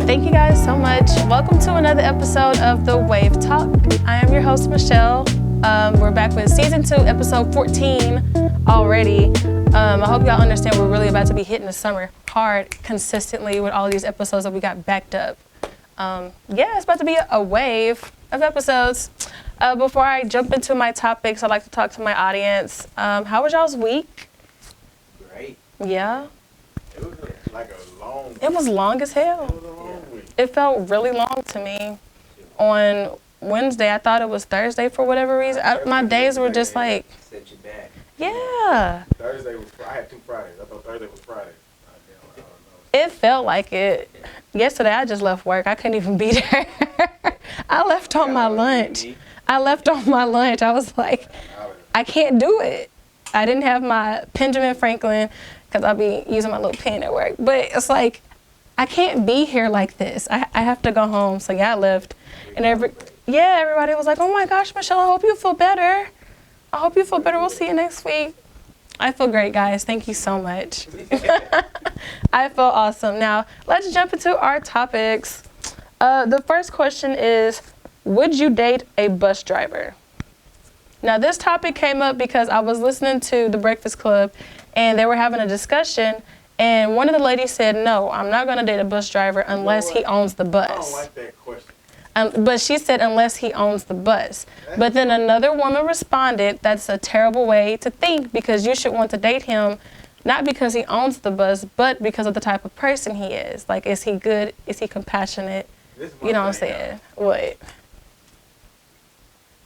Thank you guys so much. Welcome to another episode of The Wave Talk. I am your host, Michelle. We're back with season 2, episode 14 already. I hope y'all understand we're really about to be hitting the summer hard consistently with all of these episodes that we got backed up. It's about to be a wave of episodes. Before I jump into my topics, I'd like to talk to my audience. How was y'all's week? Great. Yeah? It was like a long week. It was long as hell. It was a long week. It felt really long to me. On Wednesday, I thought it was Thursday for whatever reason. My days were just like, Set you back. yeah. Thursday was I had 2 Fridays. I thought Thursday was Friday. It felt like it. Yesterday, I just left work. I couldn't even be there. I left on my lunch. I was like, I can't do it. I didn't have my Benjamin Franklin because I'll be using my little pen at work. But it's like, I can't be here like this. I have to go home. So yeah, I left. And everybody was like, oh my gosh, Michelle, I hope you feel better. We'll see you next week. I feel great, guys. Thank you so much. I feel awesome. Now, let's jump into our topics. The first question is, would you date a bus driver? Now, this topic came up because I was listening to The Breakfast Club, and they were having a discussion, and one of the ladies said, no, I'm not going to date a bus driver unless he owns the bus. I don't like that question. But she said, unless he owns the bus. But then another woman responded, that's a terrible way to think, because you should want to date him, not because he owns the bus, but because of the type of person he is. Like, is he good? Is he compassionate? You know what I'm saying? What?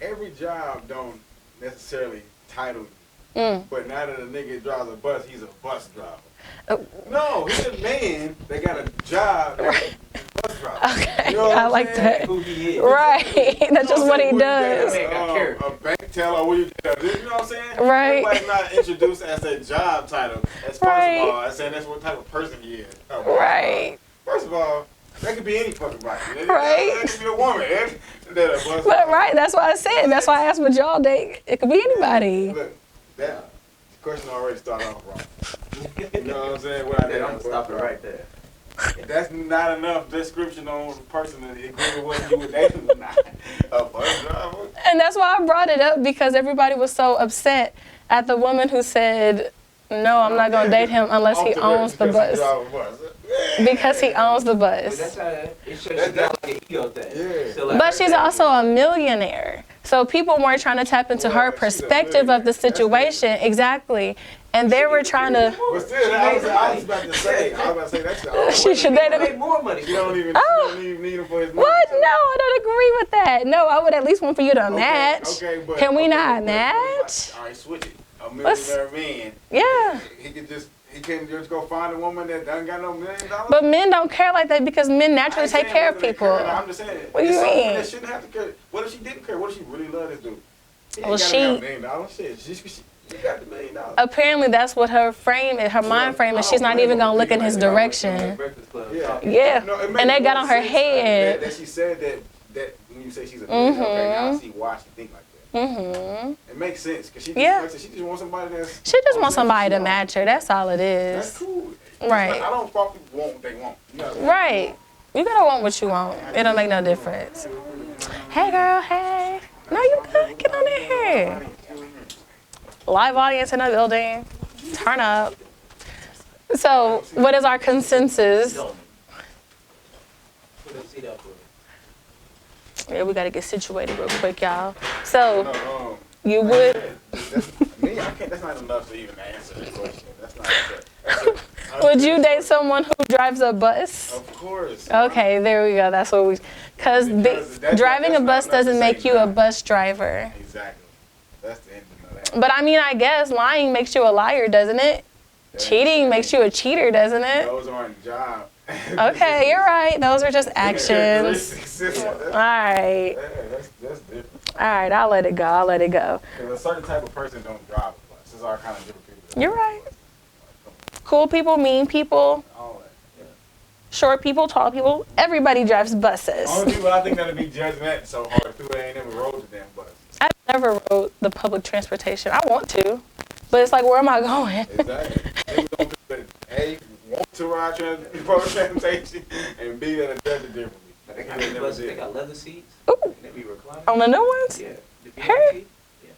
Every job don't necessarily title you. But now that a nigga drives a bus, he's a bus driver. No, he's a man that got a job as a bus driver. Okay, you know I like that. Who he is. Right, that's just what he does. A bank teller, what you do? You know what I'm saying? Right. Everybody's not introduced as a job title. As first of all, I'm saying that's what type of person he is. Right. First of all, that could be any fucking body. Right. That could be a woman. But right, that's why I said. That's why I asked, would y'all date? It could be anybody. Look, that question already started off wrong. You know what I'm saying? I'm gonna stop it right there. That's not enough description on the person to agree with whether you would date him or not. A bus driver. And that's why I brought it up, because everybody was so upset at the woman who said, no, I'm not going to date him unless he owns the bus. Because he owns the bus. But that's how it shuts you down like an ego thing. Yeah. So like But she's also a millionaire. So people weren't trying to tap into her perspective of the situation. Exactly. And they were trying to... But still, I was about to say that's She should date make him. more money. You don't even need him for his money. What? No, I don't agree with that. No, I would at least want for you to match. Okay, but, Can we not match? All right, switch it. A millionaire man. Yeah. He can just go find a woman that doesn't got no $1 million. But men don't care like that, because men naturally take care of people. I'm just saying. What do you mean? That shouldn't have to care. What if she didn't care? What if she really loved this dude? Well, She got $1 million. Shit, she got the $1 million. Apparently that's what her frame is, her mind frame is. She's not even gonna look in his direction. Yeah. And they got on her head. That she said that when you say she's a millionaire, okay, now I see why she think like that. It makes sense, because she just wants somebody that's... She just wants somebody to match her. That's all it is. That's cool. Right. I don't fault people want what they want. You know, Right. You gotta want what you want. It don't make no difference. Hey girl, hey. No, you good. Get on in here. Live audience in the building. Turn up. So, what is our consensus? Yeah, we gotta get situated real quick, y'all. So, you would... That's not enough to even answer the question. That's not Would you date someone who drives a bus? Of course. Okay, there we go. That's what we... Because driving a bus doesn't make you a bus driver. Exactly. That's the end of that. But I mean, I guess lying makes you a liar, doesn't it? Cheating makes you a cheater, doesn't it? Those aren't jobs. Okay, you're right. Those are just actions. All right. That's different. All right, I'll let it go. Because a certain type of person don't drive a bus. These are kind of different people. You're right. Cool people, mean people, All that. Yeah. short people, tall people. Everybody drives buses. Only people I think that'll be judging that so hard too. They ain't never rode the damn bus. I've never rode the public transportation. I want to, but it's like, where am I going? Exactly. People don't want to motorized transportation, and B, that address it differently. They got these buses, they got leather seats. Ooh. And they be reclining. On the new ones? Yeah. The VIP. Hey. Yeah.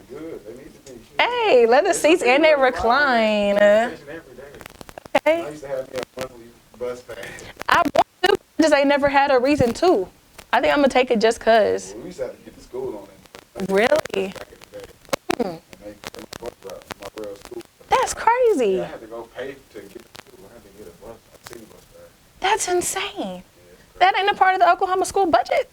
They're good. They need to be. Hey, leather seats and they recline. Every day. I Okay. used to have me a monthly bus pass. I want to, just ain't never had a reason to. I think I'm gonna take it just cause. Well, we used to have to get to school on it. Really? Back in the day. Hmm. And they bus route, my real school. That's crazy. Yeah, I had to go pay to get to school. I had to get a city bus pass. That's insane. Yeah, it's crazy. That ain't a part of the Oklahoma school budget.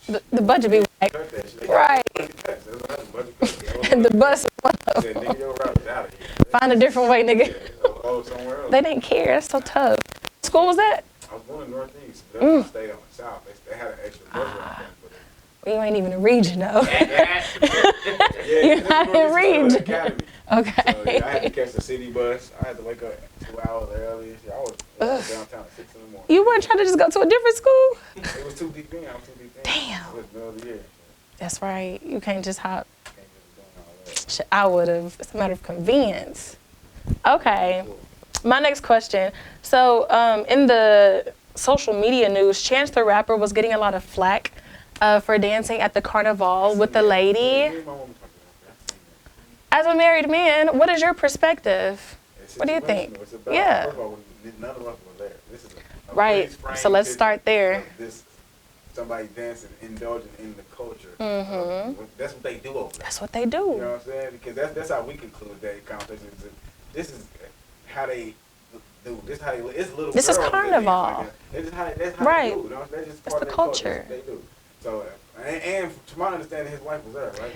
The budget be like, Cut that shit. right. That's what the budget cut. And the bus is one of Said, them. nigga, your route is out of here. Find a different way, nigga. Yeah, go somewhere else. They didn't care. That's so tough. What school was that? I was born in Northeast, but I stayed on the South. They had an extra bus route thing for them. You ain't even a region, though. Yeah, You're not in Northeast region. Academy. Okay. So, yeah, I had to catch the city bus. I had to wake up 2 hours early. I was downtown at 6 in the morning. You weren't trying to just go to a different school? It was too deep in. I was too deep in. Damn. It was the middle of the year. That's right. You can't just hop. Can't just doing all that. Shit, I would have. It's a matter of convenience. Okay. My next question. So, in the social media news, Chance the Rapper was getting a lot of flack for dancing at the carnival with the lady. As a married man, what is your perspective? What do you think? It's about, Yeah. First of all, none of us were there. This is a Right. freeze-frame So let's picture start there. of This somebody dancing, indulging in the culture. That's what they do over there. That's what they You know do. what I'm saying? Because that's how we conclude that conversation. This is how they do. This is how they. It's little. This is girls that dance carnival. like that. That's how Right. they do. You know? That's just That's part the of their culture. That's what they do. So, and to my understanding, his wife was there, right?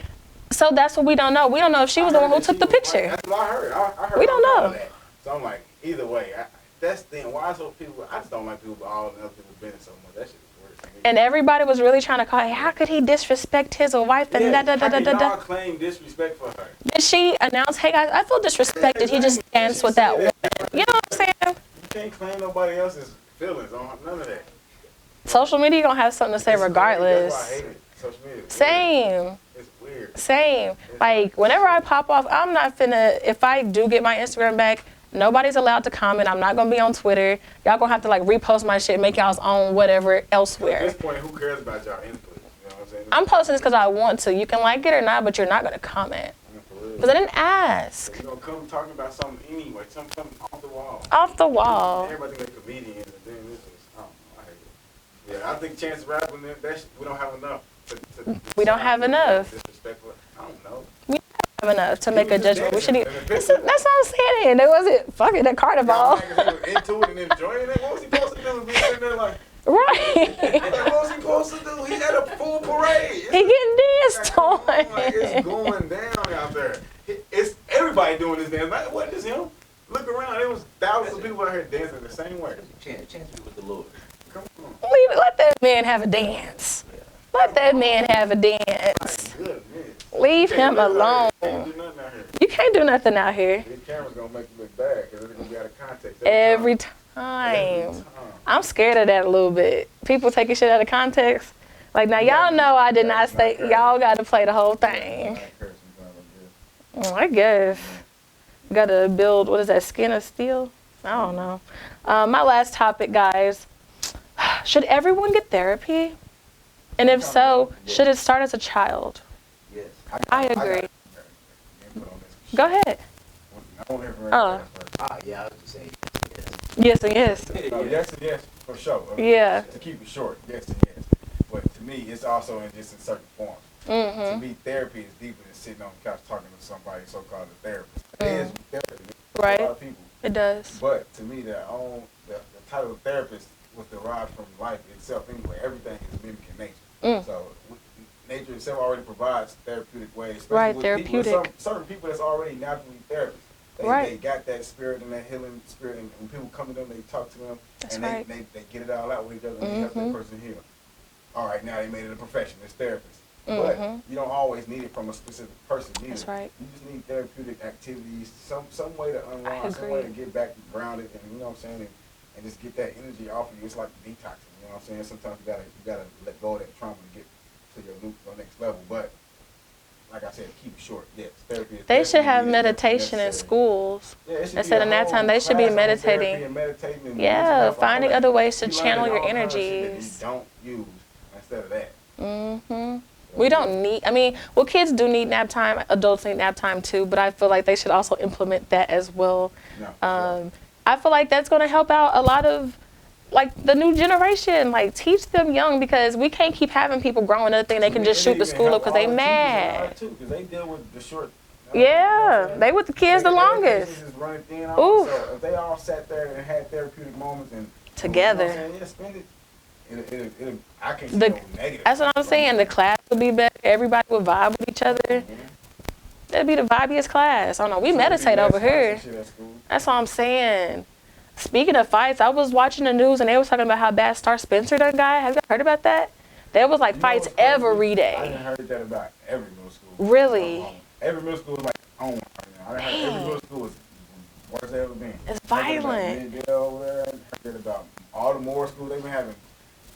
So that's what we don't know. We don't know if she was the one who took the picture. That's what I heard. I heard We don't all know. that. So I'm like, either way, that's the thing. Why so people? I just don't like people all the other people bending so much. That shit is weird to me. And everybody was really trying to call, how could he disrespect his wife and da da da da da Y'all da. claim disrespect for her. Did she announce, hey guys, I feel disrespected. He just danced with that woman. You know what I'm saying? You can't claim nobody else's feelings on none of that. Social media gonna have something to say It's weird. regardless. That's why I hate it. Social media. It's Same. weird. It's weird. Same. Like, whenever I pop off, I'm not finna, if I do get my Instagram back, nobody's allowed to comment. I'm not gonna be on Twitter. Y'all gonna have to like repost my shit, make y'all's own whatever At elsewhere. this point, who cares about y'all input? You know what I'm saying? I'm posting this because I want to. You can like it or not, but you're not gonna comment. For real. Because I didn't ask. You gonna come talking about something anyway, something off the wall. Off the wall. Everybody think they're comedians, and then this is, I don't know, I hate it. Yeah, I think Chance the Rapper, we don't have enough. We don't have enough. Disrespectful. I don't know. We don't have enough to make a was just judgment. We should dancing even, in the that's picture. what I'm saying. It wasn't fucking a carnival. Y'all niggas, he was into it and enjoying it. What was he supposed to do? Be sitting there like, Right. what was he supposed to do? He's at a full parade. He getting danced on. Like, it's going down out there. It's everybody doing this dance. Like, what is him? Look around. There was thousands of people out here dancing the same way. Chance be with the Lord. Come on. Leave it. Let that man have a dance. Let that man have a dance. Goodness. Leave him alone. Can't do nothing out here. You can't do nothing out here. These cameras gonna make you look bad because they're gonna be out of context Every time. time. I'm scared of that a little bit. People taking shit out of context. Like, now y'all know I did not say, y'all got to play the whole thing. I guess. Got to build, what is that, skin of steel? I don't know. My last topic, guys. Should everyone get therapy? And if so, should it start as a child? Yes. I agree. Go ahead. Yeah, I was just saying Yes and yes. Yes and yes, for sure. Yeah. To keep it short, yes and yes. But to me, it's also in just in certain forms. To me, therapy is deeper than sitting on the couch talking to somebody, so-called a therapist. It is therapy. Right. A lot of people. It does. But to me, the title of therapist was derived from life itself anyway. Everything is mimicking nature. So nature itself already provides therapeutic ways. especially Right, with therapeutic. People, certain people that's already naturally therapists. They Right. got that spirit and that healing spirit, and when people come to them, they talk to them, That's and right. they get it all out with each other, and they help that person heal. All right, now they made it a profession, it's therapists. But you don't always need it from a specific person either. That's right. You just need therapeutic activities, some way to unwind, some agree. way to get back grounded, and you know what I'm saying, and just get that energy off of you. It's like detoxing, you know what I'm saying? Sometimes you gotta let go of that trauma to get to your next level. But like I said, keep it short. Yes, therapy. They should have meditation in schools. Yeah, it should Instead of nap time, they should be meditating. Yeah, finding other ways to channel your energies. That you don't use instead of that. Mm-hmm. We don't need, I mean, well, kids do need nap time. Adults need nap time too, but I feel like they should also implement that as well. No, I feel like that's going to help out a lot of, like, the new generation. Like, teach them young, because we can't keep having people growing up thinking they can just shoot the school up because they mad. Because they deal with the short. Yeah, they with the kids the longest. Ooh. So if they all sat there and had therapeutic moments and together. You know what I'm saying? Yeah, spend it. I can't see The, no negative. that's what I'm saying. The class would be better. Everybody would vibe with each other. Mm-hmm. That'd be the vibiest class. I don't know. We meditate over here. That's all I'm saying. Speaking of fights, I was watching the news and they was talking about how bad Star Spencer done got. Have you heard about that? There was like fights every day. I didn't heard that about every middle school. Really? Every middle school is like on right now. I done heard every middle school is worse as ever been. It's violent. I heard about all the more schools they've been having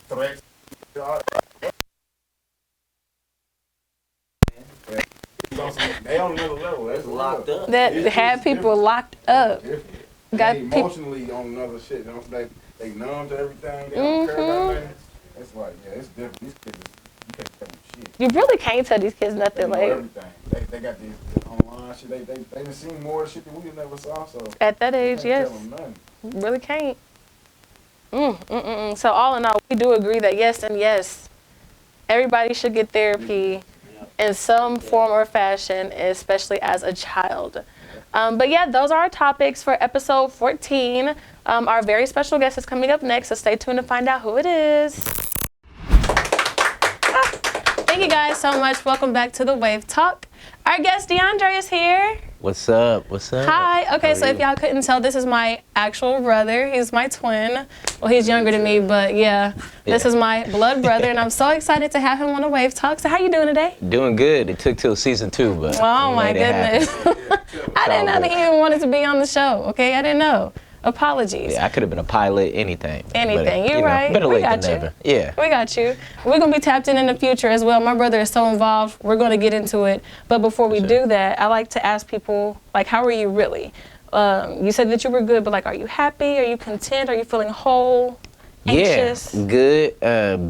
threats. They on another level. That's Locked up. That had people locked up. Got they emotionally on another shit. You know, they numb to everything. They don't care about nothing. It's like, yeah, it's different. These kids, you can't tell them shit. You really can't tell these kids They nothing. know Like, everything. They got these online shit. They done seen more shit than we never saw. So at that age, you yes. can't tell them nothing. Really can't. So all in all, we do agree that yes and yes, everybody should get therapy in some form or fashion, especially as a child. But yeah, those are our topics for episode 14. Our very special guest is coming up next, so stay tuned to find out who it is. Thank you guys so much. Welcome back to the Wave Talk. Our guest DeAndre is here. What's up? What's up? Hi. Okay, so if y'all couldn't tell, this is my actual brother. He's my twin. Well, he's younger than me, but yeah, this is my blood brother, and I'm so excited to have him on the Wave Talk. So how you doing today? Doing good. It took till season 2, but oh my goodness. I didn't know that he even wanted to be on the show. Okay, I didn't know. Apologies. Yeah, I could have been a pilot, anything. Anything, but, you're right. Better We late got than you. never. Yeah. We got you. We're going to be tapped in the future as well. My brother is so involved. We're going to get into it. But before we do that, I like to ask people, like, how are you really? You said that you were good, but, like, are you happy? Are you content? Are you feeling whole? Anxious? Yeah, good,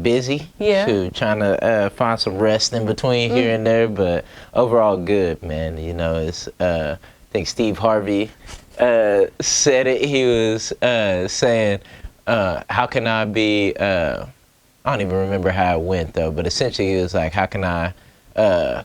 busy. Yeah. Too, trying to find some rest in between here and there, but overall good, man. You know, it's, I think Steve Harvey said it. He was saying, how can I be, I don't even remember how it went though, but essentially he was like, how can I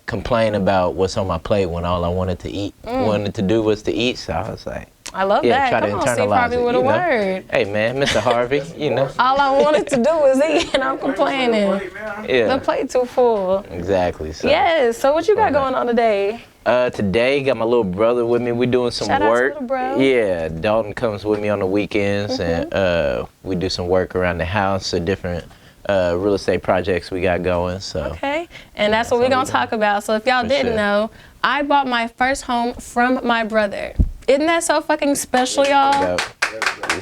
complain about what's on my plate when all I wanted to do was to eat? So I was like, I love that. Try Come to on, internalize Steve Harvey with a word. Hey man, Mr. Harvey, you know. All I wanted to do was eat, and I'm complaining. Yeah. The plate too full. Exactly. So. Yes. So what you got going on today? Today, got my little brother with me. We're doing some Shout work. out to little bro. Yeah, Dalton comes with me on the weekends, and we do some work around the house, so different real estate projects we got going. So. Okay, and that's what we're gonna talk about. So if y'all didn't know, I bought my first home from my brother. Isn't that so fucking special, y'all?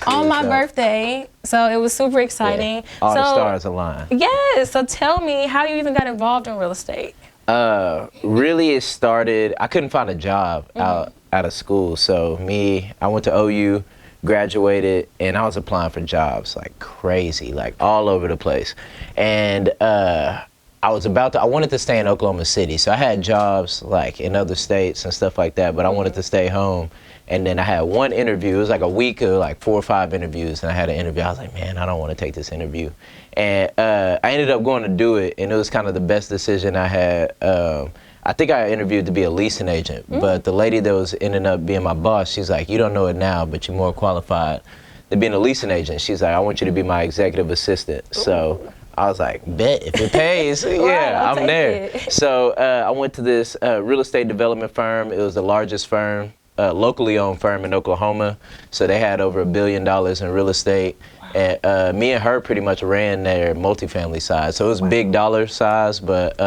On my birthday, so it was super exciting. Yeah. All the stars aligned. Yes. So tell me how you even got involved in real estate. Really it started, I couldn't find a job out of school. So I went to OU, graduated, and I was applying for jobs like crazy, like all over the place. And I wanted to stay in Oklahoma City. So I had jobs like in other states and stuff like that, but I wanted to stay home. And then I had one interview. It was like a week of like 4 or 5 interviews. And I had an interview. I was like, man, I don't want to take this interview. And I ended up going to do it. And it was kind of the best decision I had. I think I interviewed to be a leasing agent. But the lady that was ended up being my boss, she's like, you don't know it now, but you're more qualified than being a leasing agent. She's like, I want you to be my executive assistant. Ooh. So I was like, bet if it pays, yeah, I'm there. So I went to this real estate development firm. It was the largest firm. Locally owned firm in Oklahoma, so they had over $1 billion in real estate. Wow. And me and her pretty much ran their multifamily side, so it was big dollar size, but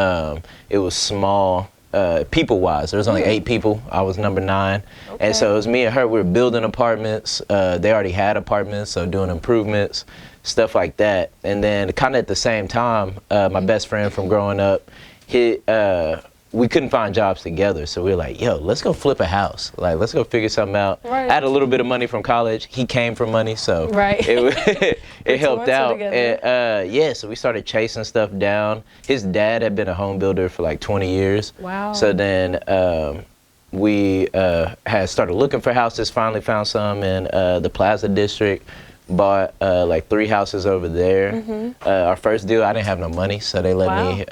it was small people-wise. There was only 8 people. I was number 9, and so it was me and her. We were building apartments. They already had apartments, so doing improvements, stuff like that. And then kind of at the same time, my best friend from growing up, we couldn't find jobs together. So we were like, yo, let's go flip a house. Like, let's go figure something out. Right. I had a little bit of money from college. He came from money, so Right. it helped out. Together. And yeah, so we started chasing stuff down. His dad had been a home builder for like 20 years. Wow. So then we had started looking for houses, finally found some in the Plaza District. Bought like 3 houses over there. Our first deal, I didn't have no money, so they let me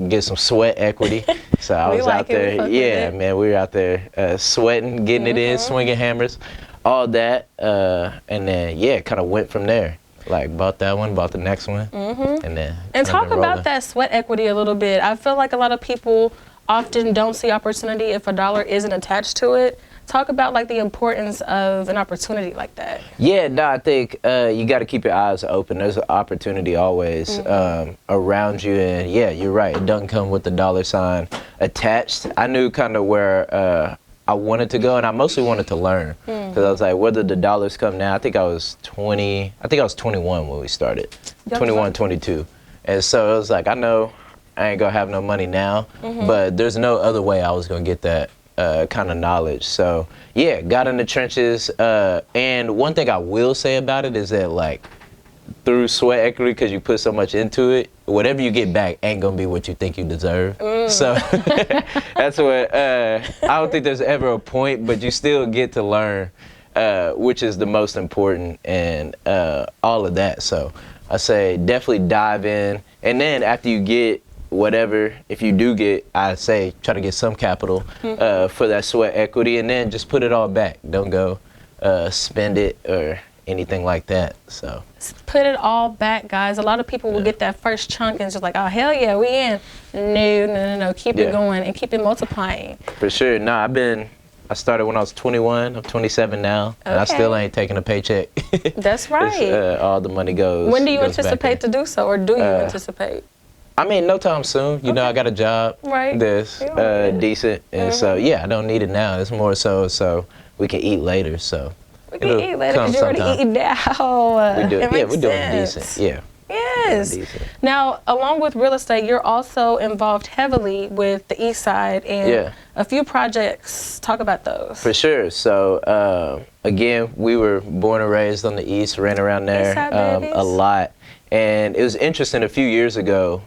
get some sweat equity. So I was out there, yeah, man, we were out there sweating, getting it in, swinging hammers, all that, and then yeah, kind of went from there. Like bought that one, bought the next one, and then. And talk about that sweat equity a little bit. I feel like a lot of people often don't see opportunity if a dollar isn't attached to it. Talk about like the importance of an opportunity like that. Yeah, no, I think you got to keep your eyes open. There's an opportunity always around you, and yeah, you're right. It doesn't come with the dollar sign attached. I knew kind of where I wanted to go, and I mostly wanted to learn because I was like, whether the dollars come now. I think I was 21 when we started, 21, 22, and so it was like I know I ain't gonna have no money now, but there's no other way I was gonna get that. Kind of knowledge. So yeah, got in the trenches. And one thing I will say about it is that like through sweat equity, because you put so much into it, whatever you get back ain't gonna be what you think you deserve. So that's what I don't think there's ever a point, but you still get to learn, which is the most important, and all of that. So I say definitely dive in, and then after you get whatever, if you do get, I say try to get some capital for that sweat equity, and then just put it all back. Don't go spend it or anything like that. So put it all back, guys. A lot of people will get that first chunk and it's just like, oh hell yeah, we in. No. Keep it going and keep it multiplying. For sure. No, I started when I was 21. I'm 27 now, and I still ain't taking a paycheck. That's right. All the money goes. When do you anticipate to do so, or do you anticipate? I mean, no time soon. You know, I got a job that's decent, and so yeah, I don't need it now. It's more so we can eat later. So we can eat later because you're already eating now. We do. Yeah, we're doing sense. decent. Yeah. Yes. Now, along with real estate, you're also involved heavily with the East Side and a few projects. Talk about those. For sure. So again, we were born and raised on the East, ran around there a lot. And it was interesting a few years ago,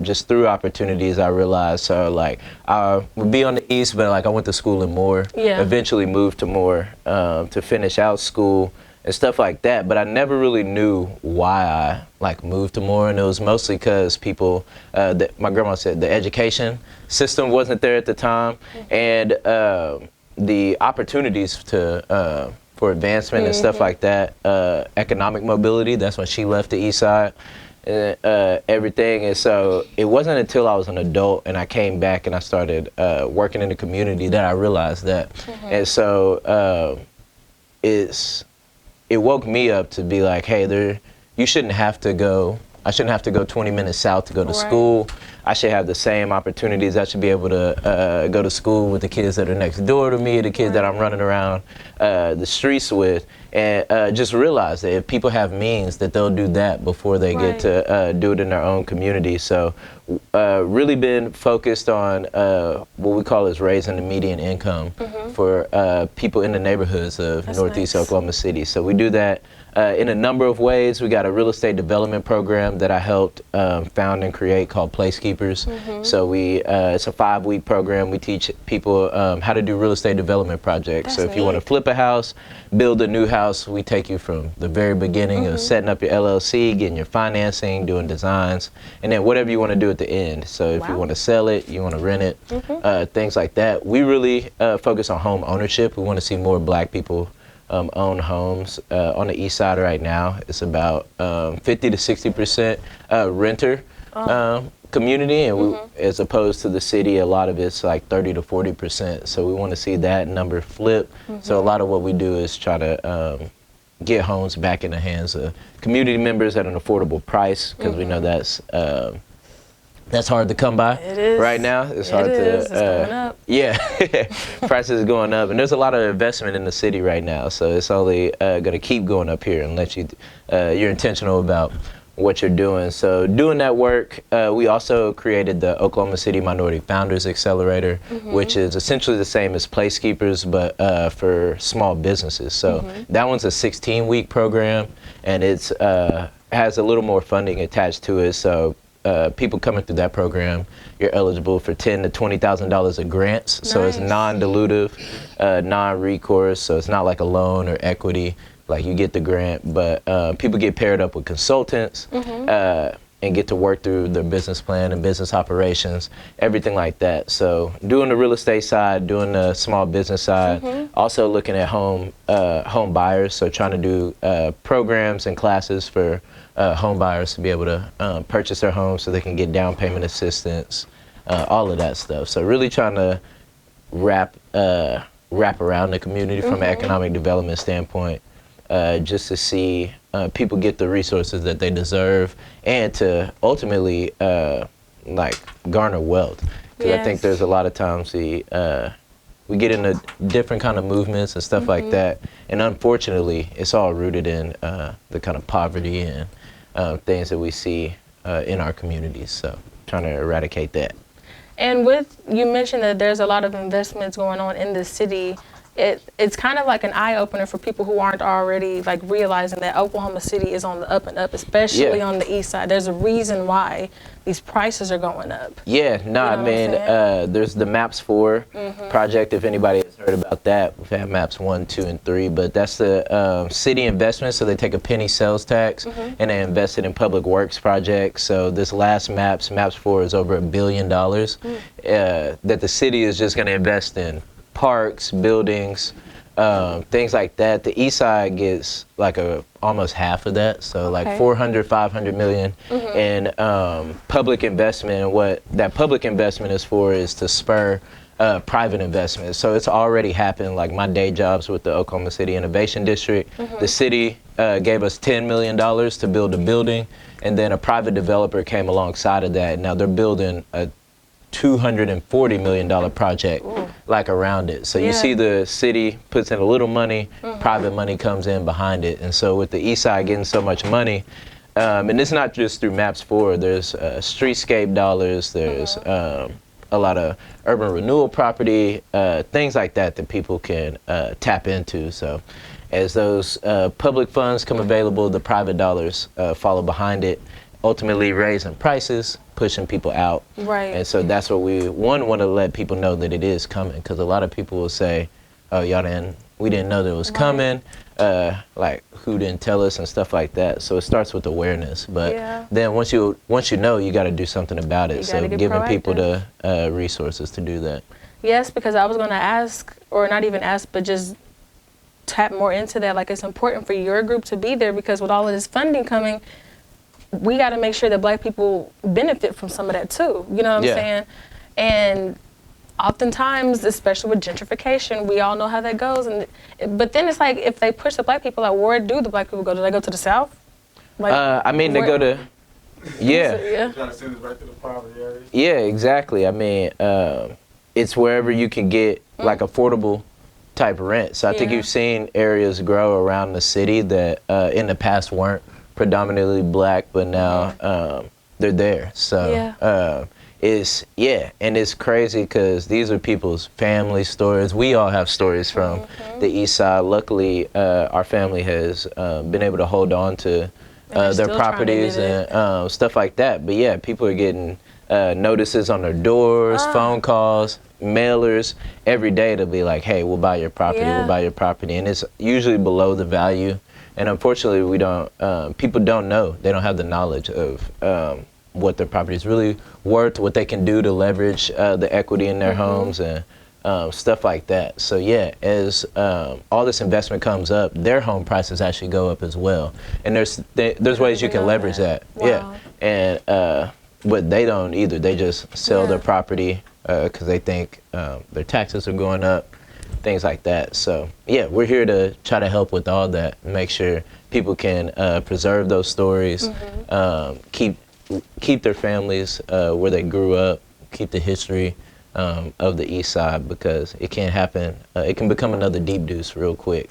just through opportunities, I realized, so like I would be on the East, but like I went to school in Moore, eventually moved to Moore to finish out school and stuff like that. But I never really knew why I like moved to Moore, and it was mostly because people, my grandma said the education system wasn't there at the time, and the opportunities to for advancement and stuff like that, economic mobility. That's when she left the East Side, everything. And so it wasn't until I was an adult and I came back and I started working in the community that I realized that. And so it woke me up to be like, hey, you shouldn't have to go. I shouldn't have to go 20 minutes south to go to school. I should have the same opportunities. I should be able to go to school with the kids that are next door to me, the kids that I'm running around the streets with, and just realize that if people have means, that they'll do that before they get to do it in their own community. So really been focused on what we call is raising the median income for people in the neighborhoods of Northeast Oklahoma City. So we do that in a number of ways. We got a real estate development program that I helped found and create called Placekeepers. So it's a 5-week program. We teach people how to do real estate development projects. So if you want to flip a house, build a new house, we take you from the very beginning of setting up your LLC, getting your financing, doing designs, and then whatever you want to do at the end. So if you want to sell it, you want to rent it, things like that. We really focus on home ownership. We want to see more Black people own homes. On the East Side right now, it's about 50 to 60% renter community, and as opposed to the city, a lot of it's like 30 to 40%. So we want to see that number flip. So a lot of what we do is try to get homes back in the hands of community members at an affordable price, because we know that's hard to come by right now. It's hard to, it's going up. Yeah, prices are going up, and there's a lot of investment in the city right now. So it's only going to keep going up here unless you're intentional about what you're doing. So doing that work, we also created the Oklahoma City Minority Founders Accelerator, which is essentially the same as Placekeepers, but for small businesses. So that one's a 16-week program, and it's has a little more funding attached to it. So people coming through that program, you're eligible for $10,000 to $20,000 of grants. So it's non-dilutive, non-recourse. So it's not like a loan or equity. Like you get the grant, but people get paired up with consultants and get to work through their business plan and business operations, everything like that. So doing the real estate side, doing the small business side, also looking at home buyers. So trying to do programs and classes for home buyers to be able to purchase their home so they can get down payment assistance, all of that stuff. So really trying to wrap around the community from an economic development standpoint. Just to see people get the resources that they deserve and to ultimately like garner wealth. Because I think there's a lot of times we get into different kind of movements and stuff like that, and unfortunately it's all rooted in the kind of poverty and things that we see in our communities. So trying to eradicate that. And you mentioned that there's a lot of investments going on in the city. It's kind of like an eye-opener for people who aren't already like realizing that Oklahoma City is on the up and up, especially on the east side. There's a reason why these prices are going up. Yeah, no, I mean, there's the MAPS 4 project, if anybody has heard about that. We've had MAPS 1, 2, and 3, but that's the city investment, so they take a penny sales tax and they invest it in public works projects. So this last MAPS 4 is over $1 billion that the city is just going to invest in parks, buildings, things like that. The east side gets like almost half of that, so like 400, 500 million in public investment. And what that public investment is for is to spur private investment. So it's already happened. Like my day jobs with the Oklahoma City Innovation District, the city gave us $10 million to build a building, and then a private developer came alongside of that. Now they're building a $240 million project like around it. So you see the city puts in a little money, private money comes in behind it. And so with the east side getting so much money, and it's not just through MAPS 4, there's streetscape dollars, there's a lot of urban renewal property, things like that that people can tap into. So as those public funds come available, the private dollars follow behind it, ultimately raising prices, pushing people out. Right. And so that's what we want to let people know that it is coming, because a lot of people will say, oh, we didn't know that it was coming, like who didn't tell us and stuff like that. So it starts with awareness, but then once you know, you got to do something about it. So giving people the resources to do that. Yes, because I was going to ask, or not even ask, but just tap more into that. Like, it's important for your group to be there, because with all of this funding coming, we got to make sure that Black people benefit from some of that too. You know what I'm saying? And oftentimes, especially with gentrification, we all know how that goes. But then it's like, if they push the Black people out, where do the Black people go? Do they go to the South? Like, I mean, they go to, Trying to send us right to the poverty areas. Yeah, exactly. I mean, it's wherever you can get like affordable type rent. So I think you've seen areas grow around the city that in the past weren't predominantly Black, but now they're there. So and it's crazy because these are people's family stories. We all have stories from the east side. Luckily, our family has been able to hold on to their properties and stuff like that. But yeah, people are getting notices on their doors, phone calls, mailers every day to be like, hey, we'll buy your property, we'll buy your property. And it's usually below the value. And unfortunately, we don't. People don't know. They don't have the knowledge of what their property is really worth, what they can do to leverage the equity in their homes, and stuff like that. So yeah, as all this investment comes up, their home prices actually go up as well. And there's ways you can leverage that. Wow. Yeah, and but they don't either. They just sell their property because they think their taxes are going up. Things like that. So yeah, we're here to try to help with all that, make sure people can preserve those stories, keep their families where they grew up, keep the history of the east side, because it can happen, it can become another Deep Deuce real quick.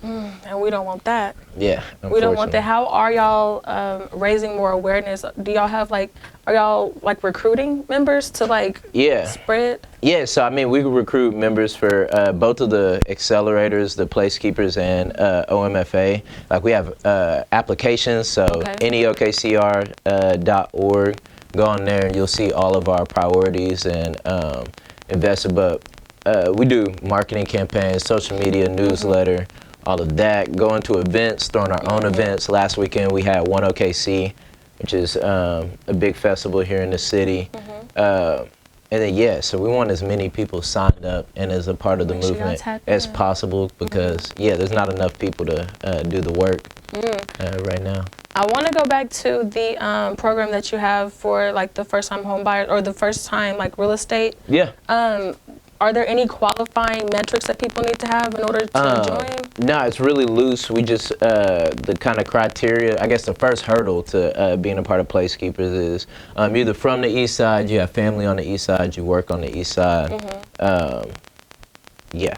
And we don't want that. Yeah, We don't want that. unfortunately. How are y'all raising more awareness? Do y'all have are y'all recruiting members to Yeah. spread? Yeah, so I mean, we recruit members for both of the accelerators, the placekeepers, and OMFA. Like we have applications, so neokcr.org. Go on there and you'll see all of our priorities and invested. But we do marketing campaigns, social media, newsletter, all of that. Going to events, throwing our own events. Last weekend we had One OKC, which is a big festival here in the city. And then, so we want as many people signed up and as a part of the Make sure y'all movement tap as in. possible because, there's not enough people to do the work right now. I want to go back to the program that you have for the first time home buyers or the first time real estate. Yeah. Are there any qualifying metrics that people need to have in order to join? No, it's really loose. We just, the kind of criteria, I guess the first hurdle to being a part of Placekeepers is either from the east side, you have family on the east side, you work on the east side. I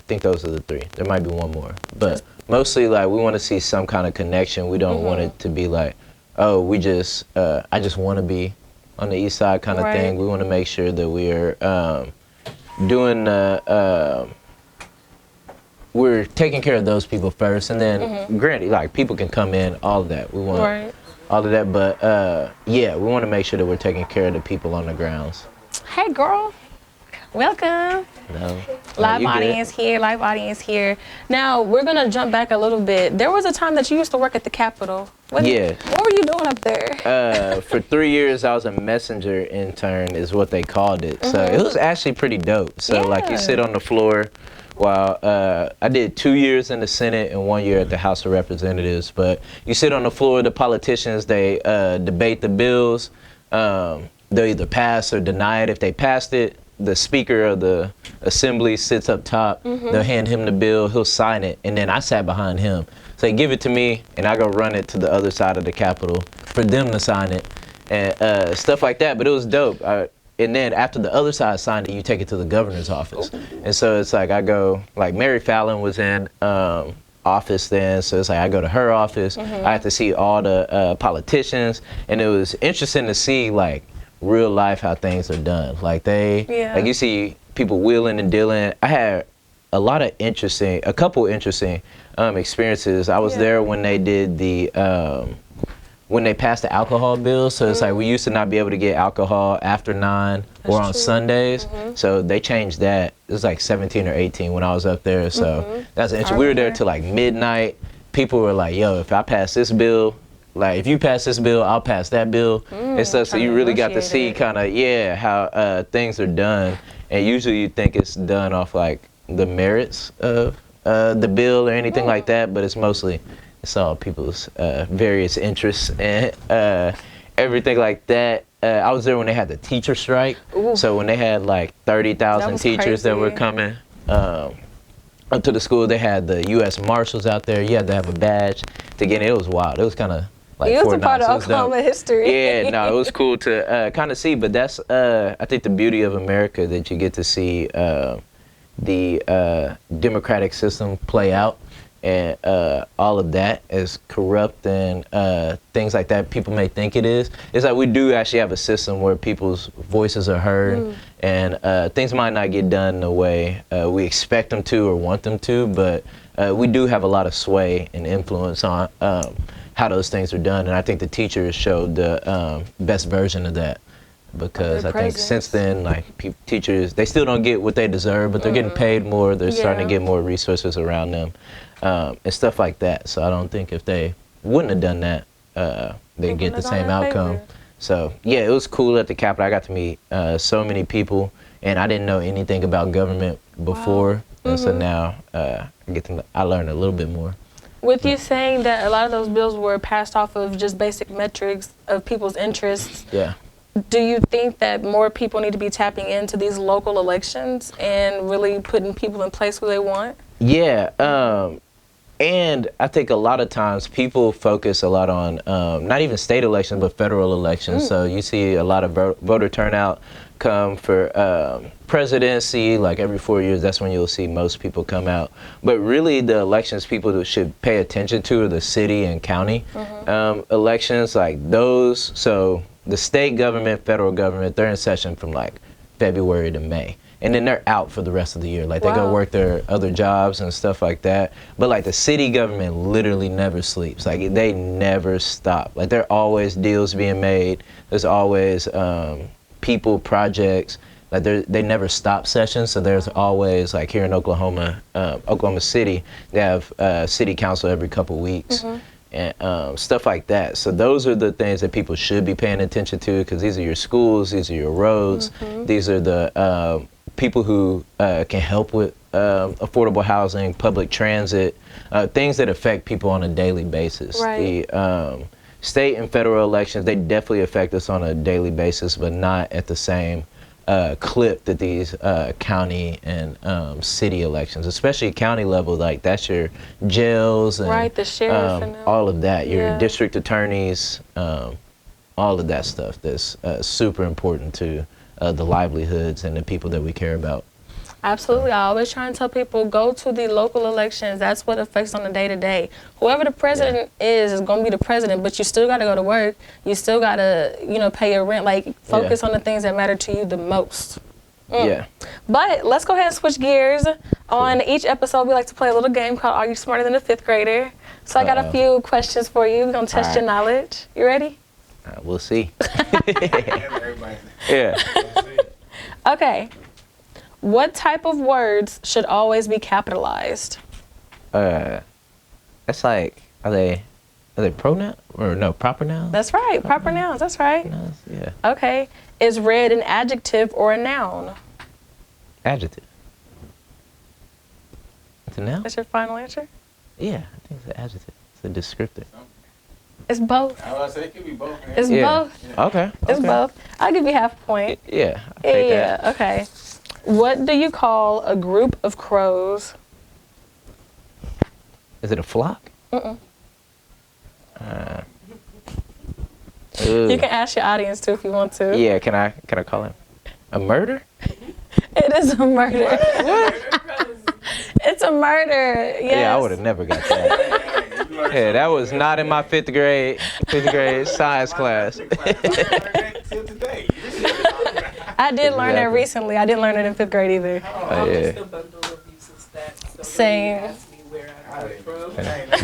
think those are the three. There might be one more. But mostly we want to see some kind of connection. We don't want it to be I just want to be on the east side kind of thing. We want to make sure that we're doing we're taking care of those people first, and then granted, people can come in, all of that. We want all of that, but we want to make sure that we're taking care of the people on the grounds. Hey, girl. Welcome. No, Live audience here. Now, we're going to jump back a little bit. There was a time that you used to work at the Capitol. What were you doing up there? For 3 years, I was a messenger intern, is what they called it. So it was actually pretty dope. So you sit on the floor while I did 2 years in the Senate and 1 year at the House of Representatives. But you sit on the floor, the politicians, they debate the bills. They'll either pass or deny it. If they passed it, the Speaker of the Assembly sits up top. They'll hand him the bill. He'll sign it. And then I sat behind him. So they give it to me, and I go run it to the other side of the Capitol for them to sign it and stuff like that. But it was dope. And then after the other side signed it, you take it to the governor's office. And so it's I go, Mary Fallon was in office then. So it's I go to her office. I had to see all the politicians. And it was interesting to see, real life how things are done. You see people wheeling and dealing. I had a couple interesting experiences. I was there when they did when they passed the alcohol bill. So it's we used to not be able to get alcohol after 9 or on Sundays. So they changed that. It was 17 or 18 when I was up there. So that's interesting. We were there till midnight. People were yo, if I pass this bill, if you pass this bill, I'll pass that bill and stuff. So you really got to see how things are done. And usually you think it's done off the merits of the bill or anything like that, but it's all people's various interests and everything like that. I was there when they had the teacher strike. So when they had 30,000 teachers that were coming up to the school, they had the U.S. Marshals out there. You had to have a badge to get in. It was wild. It was kind of it was a part of Oklahoma history. Yeah, no, it was cool to kind of see. But that's, I think, the beauty of America, that you get to see the democratic system play out. And all of that, as corrupt and things like that people may think it is. It's we do actually have a system where people's voices are heard, and things might not get done the way we expect them to or want them to, but we do have a lot of sway and influence on how those things are done. And I think the teachers showed the best version of that. Because I think since then, teachers, they still don't get what they deserve, but they're getting paid more. They're starting to get more resources around them and stuff like that. So I don't think if they wouldn't have done that, they'd get the same outcome. So, it was cool at the Capitol. I got to meet so many people, and I didn't know anything about government before. And so now I learned a little bit more. With you saying that a lot of those bills were passed off of just basic metrics of people's interests. Yeah. Do you think that more people need to be tapping into these local elections and really putting people in place who they want? Yeah. And I think a lot of times people focus a lot on not even state elections, but federal elections. So you see a lot of voter turnout come for presidency, like every 4 years, that's when you'll see most people come out. But really the elections people that should pay attention to are the city and county elections, like those. So the state government, federal government, they're in session from like February to May. And then they're out for the rest of the year. Like they go work their other jobs and stuff like that. But like the city government literally never sleeps. Like they never stop. Like there are always deals being made. There's always people, projects. Like they never stop sessions. So there's always, like here in Oklahoma, Oklahoma City, they have city council every couple weeks. And stuff like that. So those are the things that people should be paying attention to, because these are your schools, these are your roads, these are the people who can help with affordable housing, public transit, things that affect people on a daily basis. Right. The state and federal elections, they definitely affect us on a daily basis, but not at the same clip that these county and city elections, especially county level, like that's your jails and the sheriff and all of that, your district attorneys, all of that stuff that's super important to the livelihoods and the people that we care about. Absolutely. I always try and tell people, go to the local elections. That's what affects on the day-to-day. Whoever the president is going to be the president, but you still got to go to work. You still got to, pay your rent. Like, focus on the things that matter to you the most. Yeah. But let's go ahead and switch gears. On each episode, we like to play a little game called Are You Smarter Than a Fifth Grader? So I got a few questions for you. We're going to test your knowledge. You ready? We'll see. Okay. What type of words should always be capitalized? That's like, are they pronoun or no, proper nouns? That's right, proper nouns. That's right. Nouns, yeah. Okay. Is red an adjective or a noun? Adjective. It's a noun? That's your final answer? Yeah, I think it's an adjective. It's a descriptor. It's both. I was say it could be both. Man. It's both. Yeah. Okay. It's both. I'll give you half a point. Yeah. I'll take that. Okay. What do you call a group of crows? Is it a flock? You can ask your audience too if you want to. Yeah, can I call him a murder? It is a murder. It's a murder. Yes. Yeah, I would have never got that. Yeah, that was not in my fifth grade science class. I did learn that recently. I didn't learn it in fifth grade either. Same.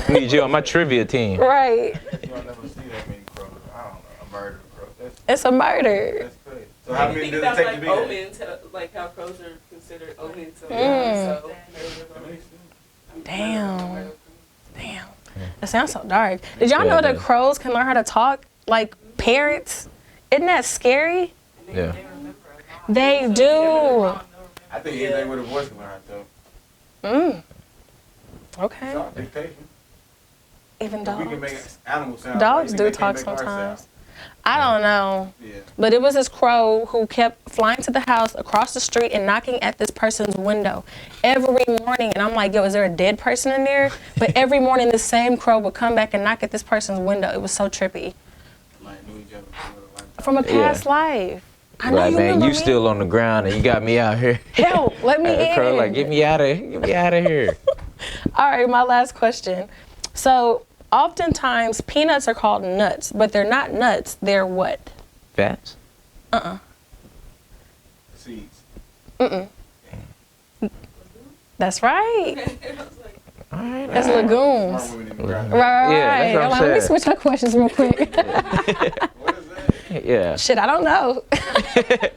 Need you on my trivia team. Right. You'll never see that many crows. I don't know, a murder crow. It's a murder. That's crazy. So how many does it take to be omens, like how crows are considered omens. So Damn. That sounds so dark. Did y'all know that crows can learn how to talk like parrots? Isn't that scary? Yeah. They do. I think anything with a voice can learn how to. Okay. It's all dictation. Even We can dogs. make animals sound Dogs like do they can't talk make ours sometimes. sound. I don't know. Yeah. But it was this crow who kept flying to the house across the street and knocking at this person's window every morning. And I'm like, yo, is there a dead person in there? But every morning the same crow would come back and knock at this person's window. It was so trippy. Like, knew each other From a past life. I know Right, you man, remember you me. still on the ground and you got me out here. Help, let me in. Crow, like, get me out of here. All right, my last question. So, oftentimes peanuts are called nuts, but they're not nuts. They're what? Fats? Seeds. That's right. All right. That's legumes. Smart women in the ground. Right. Yeah, that's what I'm Let me saying. switch our questions real quick. What is that? Yeah. Shit, I don't know. I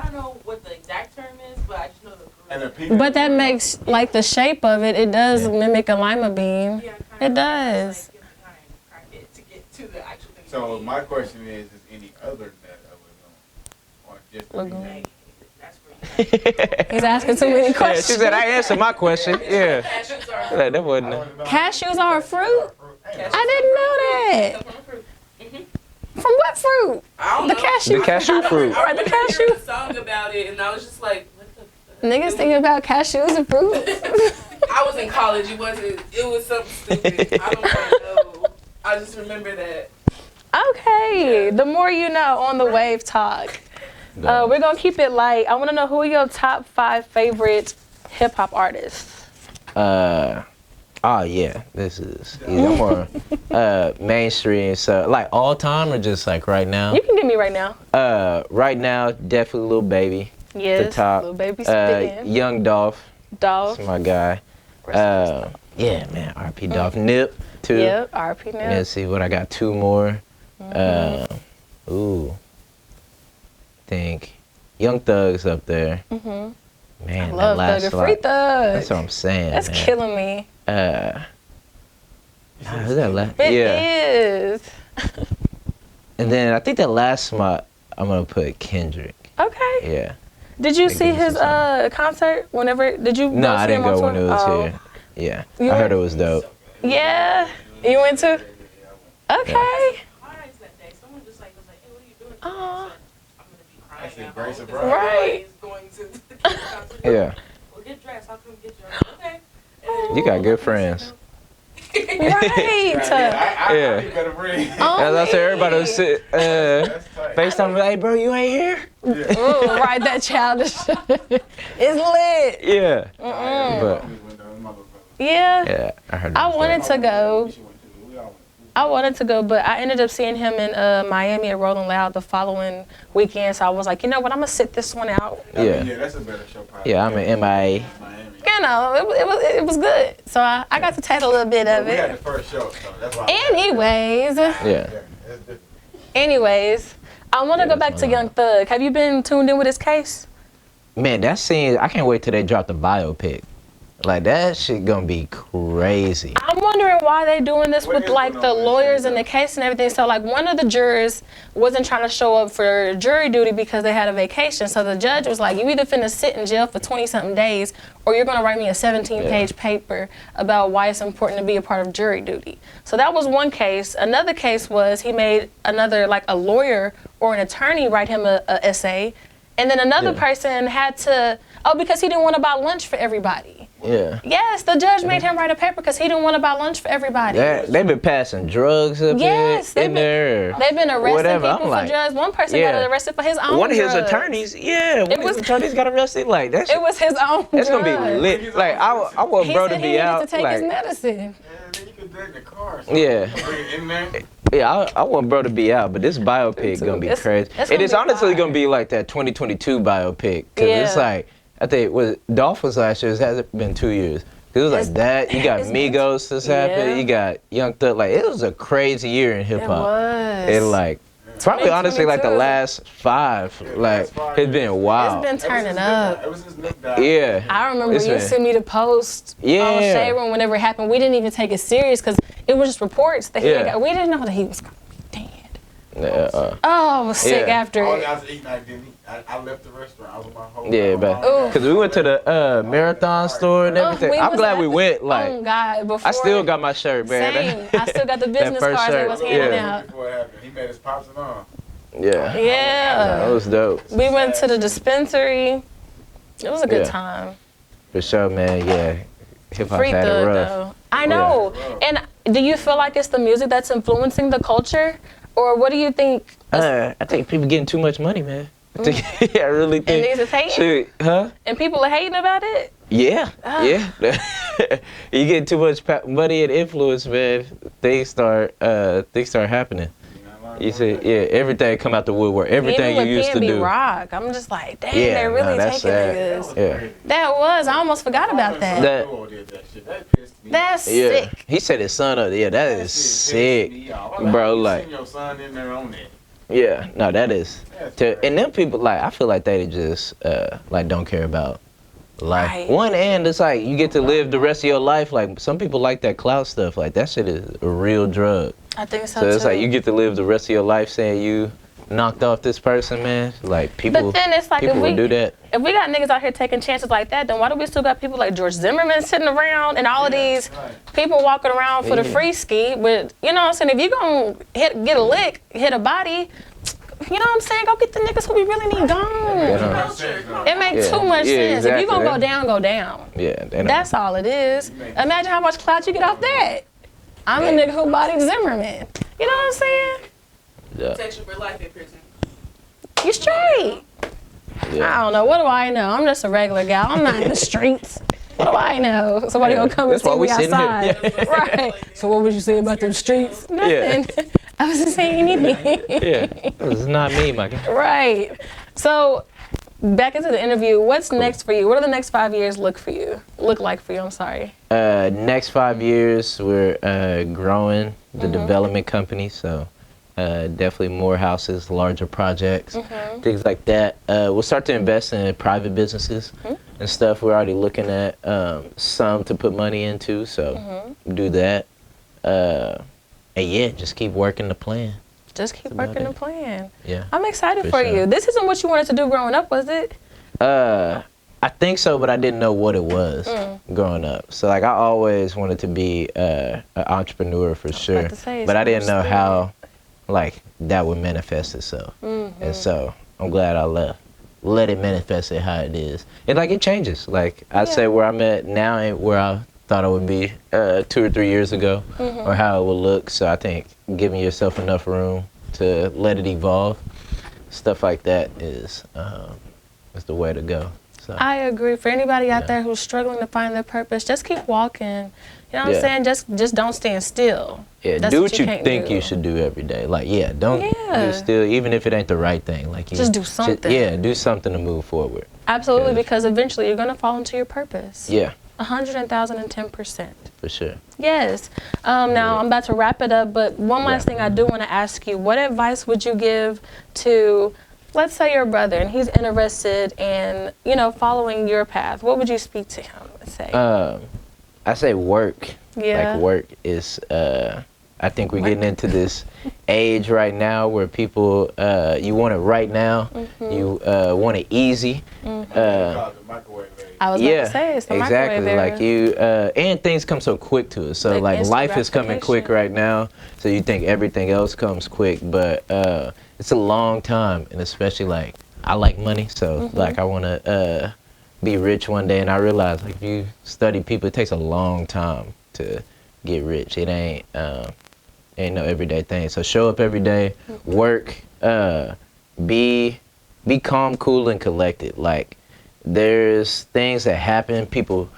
don't know what the exact term is, but I just know the And the people. But that makes, like, the shape of it, it does mimic a lima bean. It does. To get to the actual thing. So my question is any other nut of a legume? Or just a Legume. legume? That's where He's asking too many Yeah, she questions. said, I answered my question. Yeah. cashews are. Like, that wasn't Cashews are a fruit? I didn't know that. From what fruit? I don't The know. cashew. the cashew fruit. I the remember cashew. hearing a song about it, and I was just like, what the Niggas thinking about cashews and fruit. I was in college. It was something stupid. I don't know. I just remember that. Okay, the more you know on the Wave Talk. We're gonna keep it light. I want to know who are your top 5 favorite hip hop artists. Yeah, this is either more mainstream. So like all time or just like right now? You can give me right now. Right now, definitely Lil Baby. Yes, the top. Lil Baby spittin'. Young Dolph. Dolph. That's my guy. Yeah, man, RP Dolph. Nip too. Yep, RP Nip. Let's see what I got. 2 more. Think Young Thug's up there. Man, I love that Thugger. last Free Thug. That's what I'm saying. That's man. killing me. Who's that last? It is. And then I think that last spot I'm gonna put Kendrick. Okay. Yeah. Did you Think see it was his concert? Whenever did you? No, go I see didn't him on go when tour? it was Oh. here. Yeah, You I heard it went? was dope. Yeah. You went to? Okay. Surprised that day. Someone just like was like, "Hey, what are you doing?" Aw. I said, I'm gonna be crying. That's a at great home 'cause surprise. Right. everybody's going to the concert. Yeah, Well, get dressed. I'll come get you. I'm like, okay. And you got good friends. Right. Yeah. You better bring. As I said, everybody was sit, That's tight. FaceTime me, hey bro, you ain't here? Ooh, right, that childish. It's lit. Yeah. Mm-mm. But Yeah. I heard. It I was wanted dope. to go. But I ended up seeing him in Miami at Rolling Loud the following weekend. So I was like, you know what, I'm gonna sit this one out. Yeah. Yeah, that's a better show. Probably. Yeah, I'm in MIA. Miami. You know, it was good. So I got to taste a little bit of We had the it. first show, so that's why. Anyways, Yeah. Yeah, that's different. I want to Yeah, go back that's to my Young Thug. Have you been tuned in with his case? Man, that scene, I can't wait till they drop the biopic. Like, that shit gonna be crazy. I'm wondering why they doing this What with is like going the on with lawyers this? and the case and everything. So like one of the jurors wasn't trying to show up for jury duty because they had a vacation. So the judge was like, you either finna sit in jail for 20 something days or you're gonna write me a 17-page paper about why it's important to be a part of jury duty. So that was one case. Another case was he made another, like a lawyer or an attorney write him a essay. And then another Yeah. person had to, because he didn't want to buy lunch for everybody. Yeah. Yes, the judge made him write a paper because he didn't want to buy lunch for everybody. They've been passing drugs up Yes, in there. They've been arresting whatever. people I'm like, for drugs. One person yeah. got arrested for his own One of his drugs. attorneys, one of his attorneys got arrested. Like, that shit, It was his own that's drugs. gonna be lit. Like, I want He bro said to he be needed out. to take his Like, medicine. Yeah, then you could do it in the car. So Yeah. Bring it in there. yeah, I want bro to be out, but this biopic gonna be It's- crazy. it's It gonna is be honestly fire. gonna be like that 2022 biopic. Cause it's Yeah. like, I think, Dolph was last year, it hasn't been 2 years. It was like that. You got it's been- Migos that's happened. Yeah. You got Young Thug. Like, it was a crazy year in hip It hop. was. It like probably honestly like the 2022. last 5. Like, last 5 it's been wild. It's been turning up. It was his Nick died. Yeah. I remember It's you been- sent me the post on Yeah. Shade Room whenever it happened. We didn't even take it serious because it was just reports that he Yeah. had got. We didn't know that he was dead. Yeah, Oh, I was sick Yeah. after I it. was eating. I didn't eat. I left the restaurant. I was with my whole. yeah, my but mom. because we went to the marathon store and everything. we I'm was glad at we the- went. Like, oh God, before I still got my shirt, man. Same. I still got the business first cards shirt, that was handing yeah. out. Before it happened, he made his pops and all. Yeah, Yeah. that was dope We went to the dispensary. It was a good Yeah. time. for sure, man. Yeah, hip hop Free had it Thug, rough. though. I know. And do you feel like it's the music that's influencing the culture? Or what do you think? I think people getting too much money, man. I really And think. niggas is hating? Shit, huh? And people are hating about it? Yeah, Ah. yeah. You get too much money and influence, man. Things start happening. You see, yeah, everything come out the woodwork. Everything Even you with used to PNB do. Rock, I'm just like, dang, Yeah, they're no, really that's taking sad. niggas. Yeah. That was, I almost forgot about that. That- That pissed me. That's Yeah, sick. he said his son up. Yeah, that is sick, bro. Like, send your son in there on that. yeah, no, that is. That's To, crazy. and them people, like, I feel like they just like don't care about life. Right. One end, it's like you get to live the rest of your life. Like some people like that clout stuff. Like that shit is a real drug. I think so, So it's too. like you get to live the rest of your life saying you knocked off this person, man. Like people, But then it's like people if would we do that. if we got niggas out here taking chances like that, then why do we still got people like George Zimmerman sitting around and all of these people walking around for the Yeah. free ski? With you know what I'm saying? If you gonna get a lick, hit a body, you know what I'm saying? Go get the niggas who we really need gone. Yeah. It makes Yeah. too much Yeah, sense. If exactly. you gonna go down, go down. Yeah, they don't- That's all it is. Imagine how much clout you get off that. I'm the nigga who bodied Zimmerman. You know what I'm saying? Protection for life in prison. You straight. Yeah. I don't know. What do I know? I'm just a regular gal. I'm not in the streets. What do I know? Somebody gonna come and That's why see we me sitting here. outside. Right. So what was you saying about them streets? Nothing. I wasn't saying anything. Yeah, it's not me, my guy. Right. So back into the interview, what's next for you? What do the next 5 years look like for you? I'm sorry. Next 5 years, we're growing the development company, so definitely more houses, larger projects, things like that. We'll start to invest in private businesses and stuff. We're already looking at some to put money into, so do that. And yeah, just keep working the plan. Just keep working the plan. Yeah. I'm excited for sure. you. This isn't what you wanted to do growing up, was it? I think so, but I didn't know what it was growing up. So like I always wanted to be an entrepreneur for sure, about to say, but I didn't know it's how like that would manifest itself. And so I'm glad I let it manifest it how it is. And like it changes. Like I say where I'm at now ain't where I thought I would be 2 or 3 years ago, or how it would look. So I think giving yourself enough room to let it evolve, stuff like that is the way to go. So I agree. For anybody out there who's struggling to find their purpose, just keep walking. You know what I'm saying? Just don't stand still. Yeah, That's do what you can't think do. you should do every day. Like, don't do still, even if it ain't the right thing. Like, Just do something. do something to move forward. Absolutely, because eventually you're gonna fall into your purpose. Yeah, 110%. for sure. Yes. Now I'm about to wrap it up, but one last thing I do want to ask you: what advice would you give to, let's say, your brother, and he's interested in, following your path? What would you speak to him and say? I say work. Yeah. Like work is. I think we're getting into this age right now where people you want it right now. You want it easy. The microwave age. I was about to say it's the exactly. microwave era. Like you, and things come so quick to us. So like instant life is coming quick right now. So you think everything else comes quick, but it's a long time, and especially like I like money, so like I want to be rich one day, and I realize like if you study people, it takes a long time to get rich. It ain't no everyday thing. So show up every day, work, be calm, cool, and collected. Like there's things that happen. People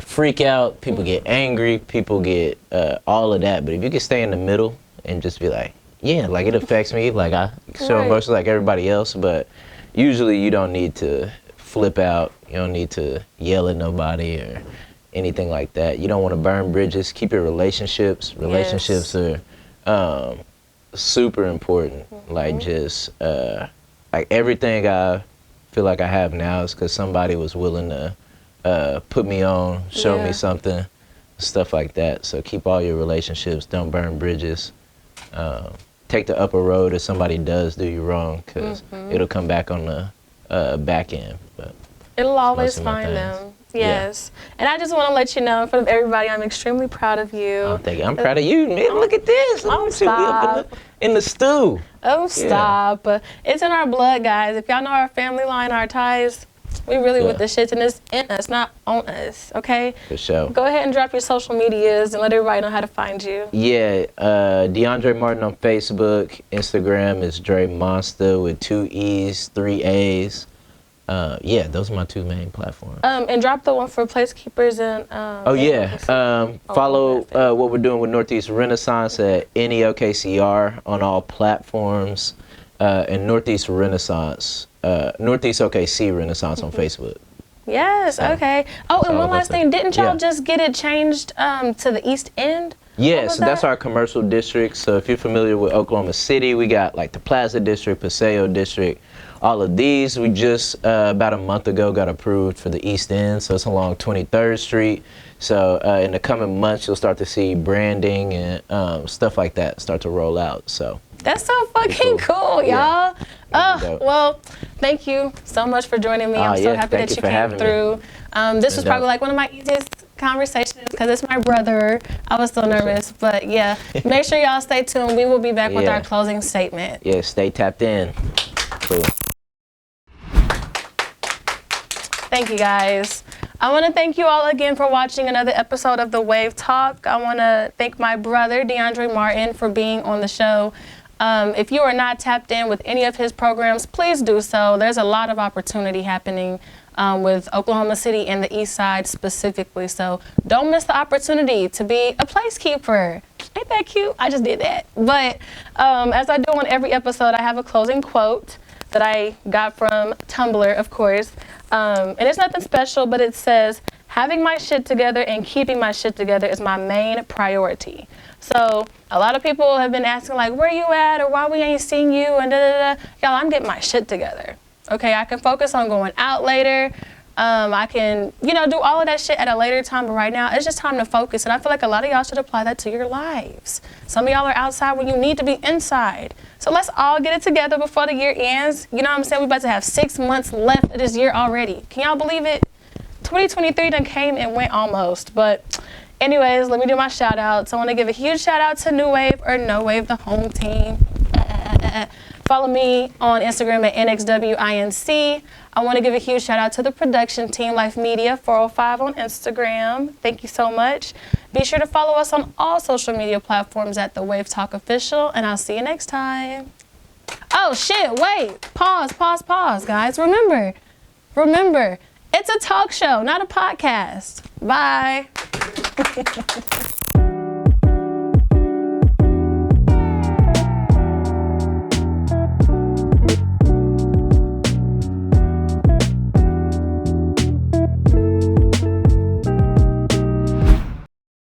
freak out. People get angry. People get all of that. But if you can stay in the middle and just be like, yeah, like it affects me. Like I show emotions like everybody else. But usually you don't need to flip out. You don't need to yell at nobody or anything like that. You don't want to burn bridges. Keep your relationships. Relationships are super important. Like just like everything I feel like I have now is because somebody was willing to put me on, show me something, stuff like that. So keep all your relationships. Don't burn bridges. Take the upper road if somebody does do you wrong, because it'll come back on the back end. But it'll always find them. Yes. And I just want to let you know, in front of everybody, I'm extremely proud of you. I'm proud of you, man. Look at this. Stop. In the stew. Oh, stop. It's in our blood, guys. If y'all know our family line, our ties, we really with the shits, and it's in us, not on us, okay? For sure. Go ahead and drop your social medias and let everybody know how to find you. Yeah, DeAndre Martin on Facebook. Instagram is Dre Monster with 2 E's, 3 A's. Those are my 2 main platforms. And drop the one for placekeepers and follow what we're doing with Northeast Renaissance at NEOKCR on all platforms, and Northeast Renaissance, Northeast OKC Renaissance on Facebook. Yes, okay. Oh, and one last thing, didn't y'all Yeah. just get it changed to the East End? Yeah, so that's our commercial district. So if you're familiar with Oklahoma City, we got like the Plaza District, Paseo District, all of these. We just about a month ago got approved for the East End, so it's along 23rd Street. So in the coming months, you'll start to see branding and stuff like that start to roll out. So that's so fucking cool, y'all. Well, thank you so much for joining me. I'm so happy that you came through. This was probably like one of my easiest conversations because it's my brother. I was so nervous, but yeah. Make sure y'all stay tuned. We will be back with our closing statement. Yeah, stay tapped in. Cool. Thank you, guys. I want to thank you all again for watching another episode of The Wave Talk. I want to thank my brother, DeAndre Martin, for being on the show. If you are not tapped in with any of his programs, please do so. There's a lot of opportunity happening with Oklahoma City and the East Side specifically. So don't miss the opportunity to be a placekeeper. Ain't that cute? I just did that. But as I do on every episode, I have a closing quote that I got from Tumblr, of course. And it's nothing special, but it says, having my shit together and keeping my shit together is my main priority. So a lot of people have been asking, like, where you at, or why we ain't seen you, and da-da-da. Y'all, I'm getting my shit together. Okay, I can focus on going out later. I can, do all of that shit at a later time, but right now it's just time to focus. And I feel like a lot of y'all should apply that to your lives. Some of y'all are outside when you need to be inside. So let's all get it together before the year ends. You know what I'm saying? We about to have 6 months left of this year already. Can y'all believe it? 2023 done came and went almost, but anyways, let me do my shout outs. I want to give a huge shout out to New Wave or No Wave, the home team. Follow me on Instagram at NXWINC. I want to give a huge shout out to the production team, Life Media 405 on Instagram. Thank you so much. Be sure to follow us on all social media platforms at The Wave Talk Official, and I'll see you next time. Oh shit, wait, pause, guys. Remember, it's a talk show, not a podcast. Bye.